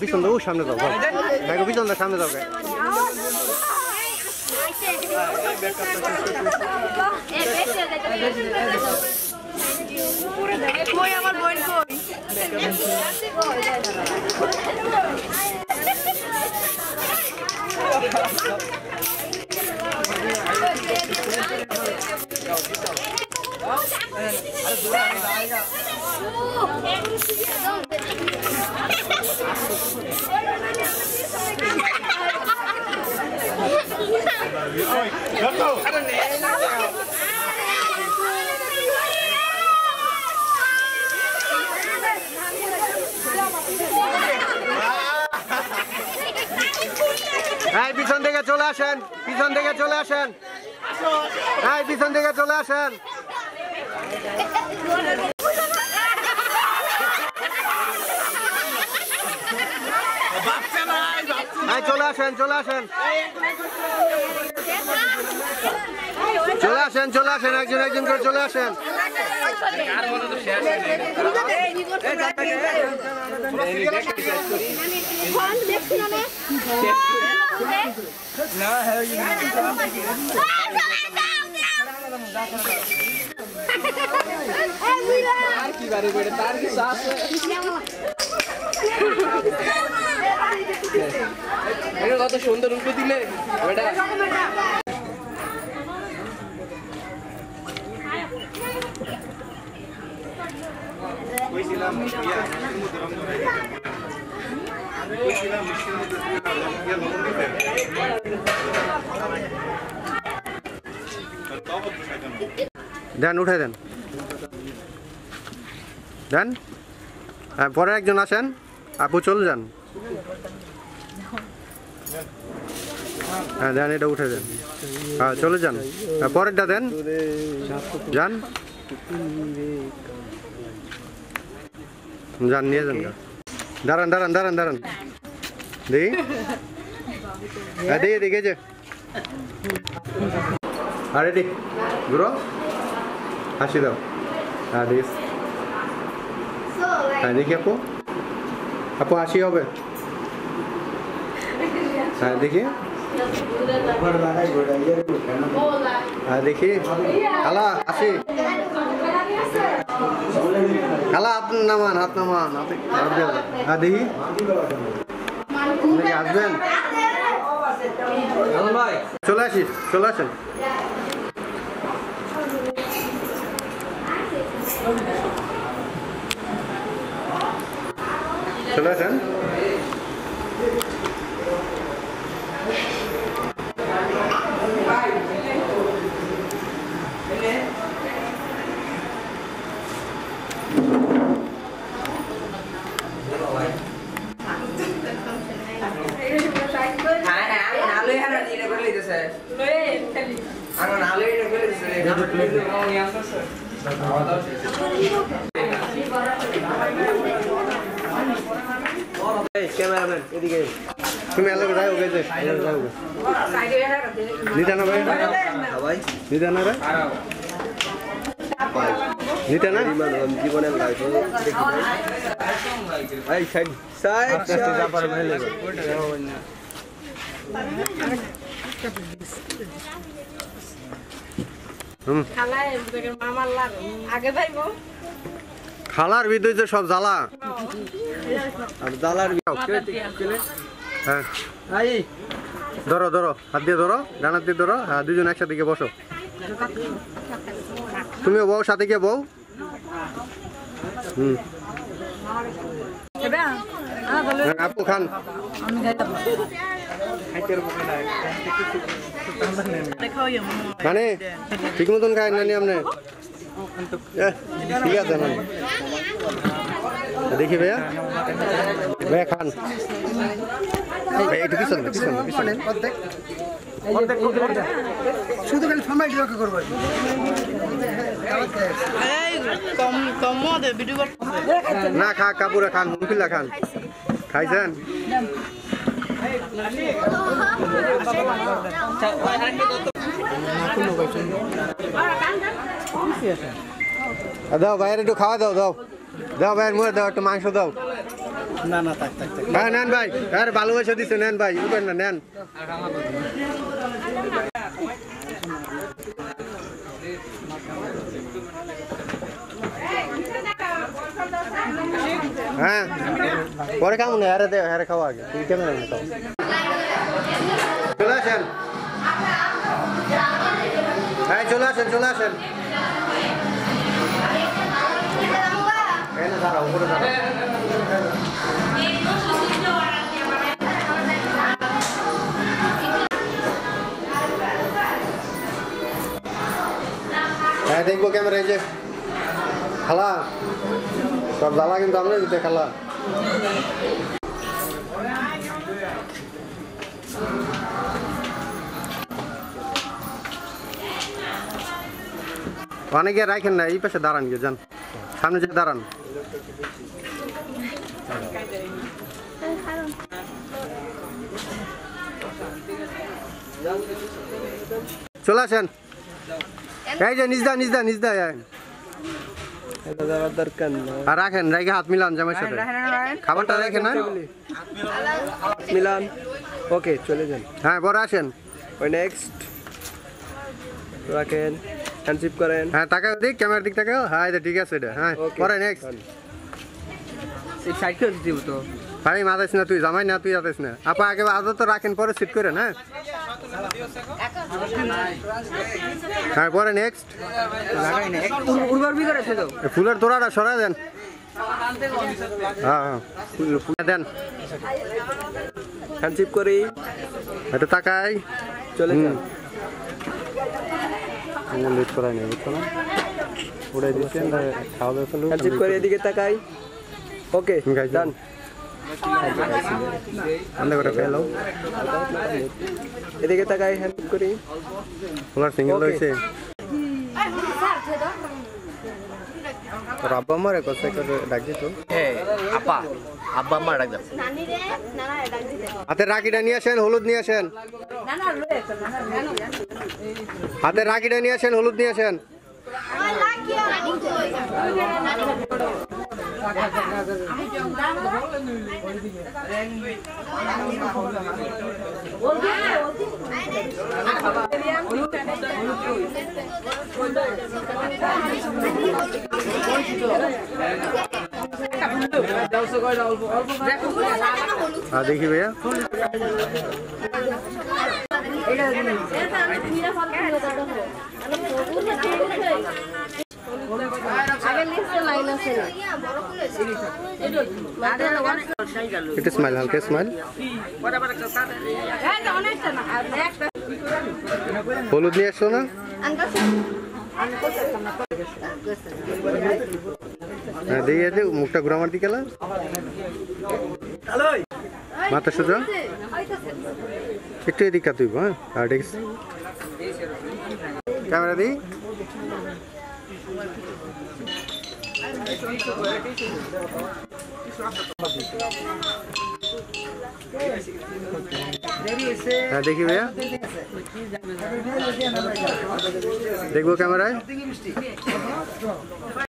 পিছন দাও সামনে দাও ভাই পিছন দাও সামনে দাও আমার বোন পিছন থেকে চলে আসেন পিছন থেকে চলে আসেন পিছন থেকে চলে আসেন চলে আসেন চলে আসেন চলে আসেন চলে আসেন একজন একজন করে চলে আসেন কত সুন্দর উল্টো দিলে দেন উঠে দেন দেন পরে একজন আসেন আপু চলে যান হ্যাঁ দেন এটা উঠে দেন হ্যাঁ চলে যান পরেরটা দেন যান যান নিয়ে যান দাঁড়ান দাঁড়ান দাঁড়ান দাঁড়ান দেখি দেখি দেখে যে আর রেডি গুরু হাসি দাও হ্যাঁ দিস হ্যাঁ দেখি আপু আপু হাসি হবে হ্যাঁ দেখি হ্যাঁ দেখি খালা হাসি খালা হাত নামান হ্যাঁ দেখি আসবেন চলে আসিস চলে আসেন চলে আসেন ক্যামেরাম্যান এদিকে তুমি এলাকা যাও গেছে যাও নিতে না ভাই ভাই নিতে না রে নিতে না জীবনে এই সাইড সাইড যা পারে ভাই লাগবে খালার ভিতরে সব জ্বালা আর জ্বালার হ্যাঁ ধরো ধরো হাত দিয়ে ধরো ডানার দিয়ে ধরো হ্যাঁ দুজন একসাথে গিয়ে বসো তুমিও বউ সাথে গিয়ে বউ আপু খান মানে ঠিক মতন খায় নানি আপনি ঠিক আছে না দেখি ভাইয়া ভাইয়া খান একটু পিছনে পিছনে পিছনে শুধু খালি সময় ডিওকে করবো না খা কাপুরা খান মুখিল্লা খান খাইছেন দাও বাইরে একটু খাওয়া দাও দাও দাও ভাই মুড়ে দাও একটু মাংস দাও না না থাক থাক থাক হ্যাঁ নেন ভাই আরে ভালোবাসা দিচ্ছে নেন ভাই ই করেন না নেন হ্যাঁ পরে কেমন হ্যারে দে হ্যারে খাওয়া আগে তুই কেমন খাও চলে আসেন হ্যাঁ চলে আসেন চলে আসেন দাঁড়াও উপরে দাঁড়াও হ্যাঁ দেখবো ক্যামেরা এই যে খালা সব জ্বালা কিন্তু আমরা দিতে খালা অনেকে রাখেন না এই পাশে দাঁড়ান গিয়ে যান সামনে যে দাঁড়ান চলে আসেন এই যে নিজদা নিজদা নিজদা দরকার না আর রাখেন রাখে হাত মিলান জামাইয়ের সাথে খাবারটা রাখেন না মিলান ওকে চলে যান হ্যাঁ বড় আসেন ওই নেক্সট রাখেন হ্যান্ডশিপ করেন হ্যাঁ তাকাও দিক ক্যামেরার দিক তাকাও হ্যাঁ এটা ঠিক আছে এটা হ্যাঁ পরে নেক্সট এই সাইড করে দিব তো ভাই মাদাইস না তুই জামাই না তুই যাতিস না আপা আগে আদত তো রাখেন পরে সিট করে না হ্যাঁ পরে নেক্সট লাগাই না উড়বার ভিতরে আছে তো ফুলের তোড়াটা সরাই দেন হ্যাঁ হ্যাঁ ফুল দেন হ্যান্ডশিপ করি এটা তাকাই চলে যান লেট করাই নেই বুঝছো না উড়াই দিচ্ছেন খাওয়া দাওয়া চলুন হ্যান্ডশিপ করে এদিকে তাকাই ওকে ডান আন্দা করে ফেলো এদিকে তাকাই হ্যান্ডশিপ করি ফুলার সিঙ্গেল হয়েছে তোর আব্বা মারে কষ্ট করে ডাক দিত আপা আব্বা মা ডাক দাও হাতে রাখিটা নিয়ে আসেন হলুদ নিয়ে আসেন হাতে রাখিটা নিয়ে আসেন হলুদ নিয়ে আসেন হ্যাঁ দেখি ভাইয়া এটা স্মাইল হালকা স্মাইল হলুদ নিয়ে আসছো না হ্যাঁ দেখি আছে মুখটা ঘুরা আমার দিকে মাথা সোজা একটু এদিকে তুই হ্যাঁ আর ঠিক আছে ক্যামেরা দিই হ্যাঁ দেখি ভাইয়া দেখবো ক্যামেরায়